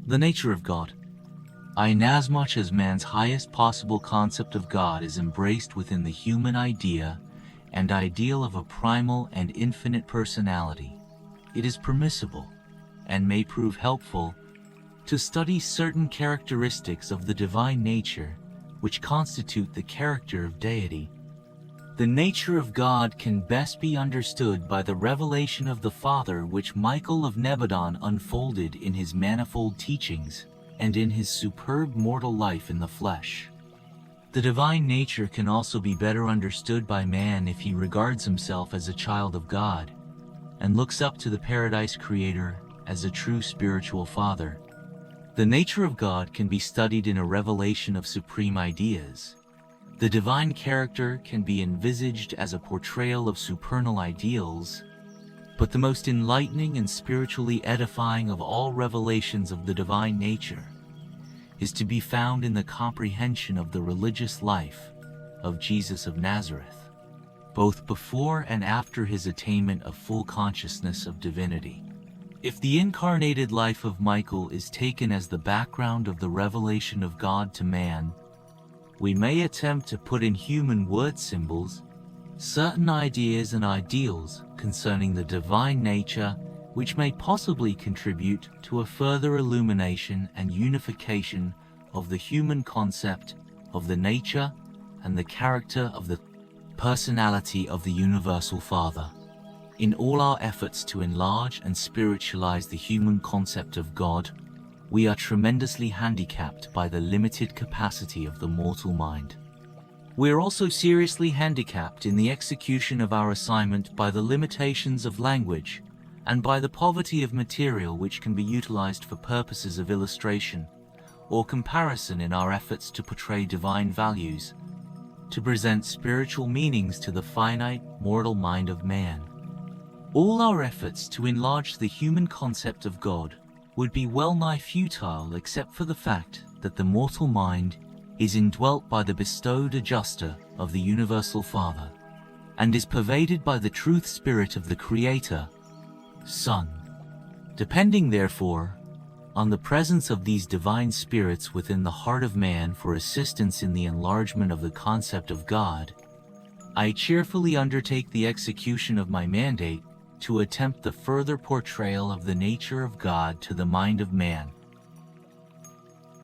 The nature of God. Inasmuch as man's highest possible concept of God is embraced within the human idea and ideal of a primal and infinite personality, it is permissible, and may prove helpful, to study certain characteristics of the divine nature which constitute the character of deity. The nature of God can best be understood by the revelation of the Father which Michael of Nebadon unfolded in his manifold teachings and in his superb mortal life in the flesh. The divine nature can also be better understood by man if he regards himself as a child of God and looks up to the paradise creator as a true spiritual father. The nature of God can be studied in a revelation of supreme ideas. The divine character can be envisaged as a portrayal of supernal ideals, but the most enlightening and spiritually edifying of all revelations of the divine nature is to be found in the comprehension of the religious life of Jesus of Nazareth, both before and after his attainment of full consciousness of divinity. If the incarnated life of Michael is taken as the background of the revelation of God to man, we may attempt to put in human word symbols certain ideas and ideals concerning the divine nature which may possibly contribute to a further illumination and unification of the human concept of the nature and the character of the personality of the Universal Father. In all our efforts to enlarge and spiritualize the human concept of God, we are tremendously handicapped by the limited capacity of the mortal mind. We are also seriously handicapped in the execution of our assignment by the limitations of language and by the poverty of material which can be utilized for purposes of illustration or comparison in our efforts to portray divine values, to present spiritual meanings to the finite, mortal mind of man. All our efforts to enlarge the human concept of God would be well nigh futile except for the fact that the mortal mind is indwelt by the bestowed adjuster of the Universal Father, and is pervaded by the truth spirit of the Creator, Son. Depending, therefore, on the presence of these divine spirits within the heart of man for assistance in the enlargement of the concept of God, I cheerfully undertake the execution of my mandate to attempt the further portrayal of the nature of God to the mind of man,